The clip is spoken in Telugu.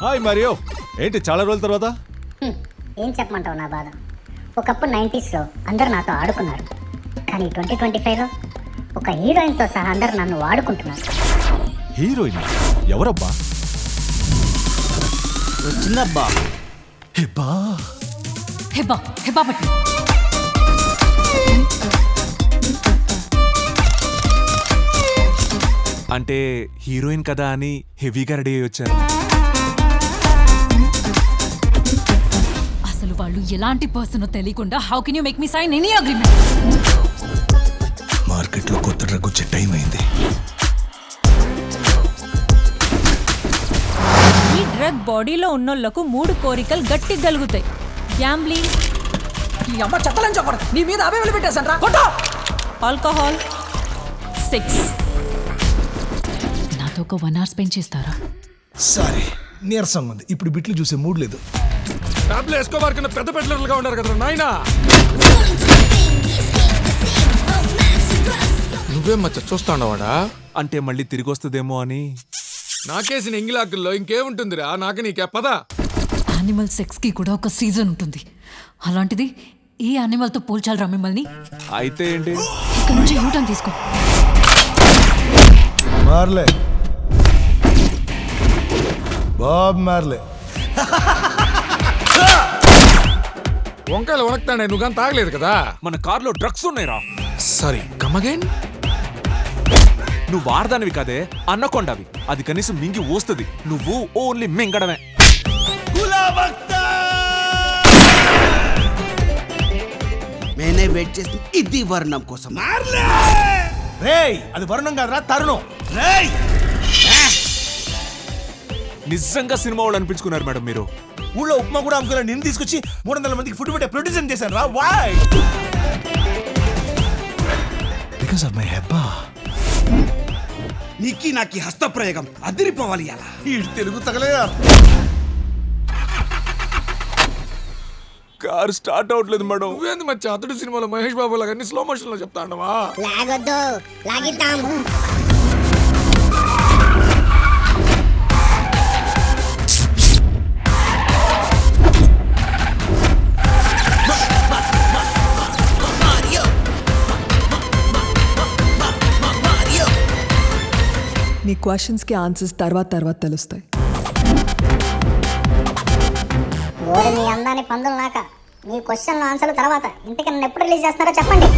హాయ్ మరియో, ఏంటి చాలా రోజుల తర్వాత? ఏం చెప్పమంటావు నా బాధ. ఒకప్పుడు 90sలో అందరూ నాతో ఆడుకున్నారు, కానీ 2025లో ఒక హీరోయిన్తో సహా అందరూ నన్ను వాడుకుంటున్నారు. హీరోయిన్ ఎవరబ్బా? చిన్నబ్బా. హెబ్బా హెబ్బా హెబ్బా పట్టి. అంటే హీరోయిన్ కదా అని హెవీగా రెడీ అయ్యి వచ్చాను. అసలు వాళ్ళు ఎలాంటి పర్సన్ తెలియకుండా how can you make me sign any agreement? మార్కెట్లో కొత్త డ్రగ్ వచ్చే టైం అయింది. ఈ డ్రగ్ బాడీలో ఉన్నోళ్లకు 3 కోరికలు గట్టి గలుగుతాయి. గ్యాంబ్లింగ్, ఈ అమ్మ చెత్తలని చెప్పరు, నీ మీద అభయలు పెట్టేశాను రా. Alcohol, sex. నాతో ఒక 1 hour స్పెండ్ చేస్తారా? సరే, నీరసంగా ఉంది, ఇప్పుడు బిట్లు చూసే మూడ్ లేదు. టాబ్లెట్ వేసుకోవారు కన్నా పెద్ద పెద్దలుగా ఉన్నారు కదా నాయనా. నువ్వేం మచ్చ చూస్తాండవాడా? అంటే మళ్ళీ తిరిగి వస్తుందేమో అని. నాకేసిన ఎంగిలాకుల్లో ఇంకేముంటుందిరా, నాకు నీకే పదా. యానిమల్ సెక్స్ కి కూడా ఒక సీజన్ ఉంటుంది. అలాంటిది ఈ యానిమల్ తో పోల్చాలరా మిమ్మల్ని? అయితే ఏంటి? ఇక్కడ నుంచి యూటర్న్ తీసుకో. మార్లే బాబ్ మార్లే. వంకాయలు వణకుతాండే, నువ్వు కానీ తాగలేదు కదా. మన కార్లో డ్రగ్స్ ఉన్నాయిరా. Sorry, come again. నువ్వు వాడదానివి కాదే, అన్నకొండవి. అది కనీసం మింగి ఊస్తుంది, నువ్వు ఓన్లీ మింగడమే. నేనే వెయిట్ చేసి ఇది వర్ణం కోసం. రేయ్, అది వరుణం కాదురా, తరుణం. రేయ్, నిజంగా సినిమా వాళ్ళు అనిపించుకున్నారు మేడం మీరు. ఊళ్ళో ఉప్మా కూడా అమ్ముకున్నా నిన్ను తీసుకొచ్చి 300 మందికి ఫుడ్ పెట్టే ప్రొడ్యూసర్ చేశాను రా. వై? బికాస్ ఆఫ్ మై హెబ్బా. నీకి నాకి హస్తప్రయోగం అదిరిపోవాలి. అలా ఈ తెలుగు తగలేదా? కారు స్టార్ట్ అవట్లేదు మేడం. నువ్వేంది మచ్చ అతడు సినిమాలో మహేష్ బాబు లాగా అన్ని స్లో మోషన్ లో చెప్తాండవా? లాగొద్దు, లాగిద్దాం. నీ క్వశ్చన్స్కి ఆన్సర్స్ తర్వాత తెలుస్తాయి. ఓరి మీ అందాన్ని పందులు నాక. మీ క్వశ్చన్ల ఆన్సర్లు తర్వాత. ఇంతకీ నన్ను ఎప్పుడు రిలీజ్ చేస్తున్నారో చెప్పండి.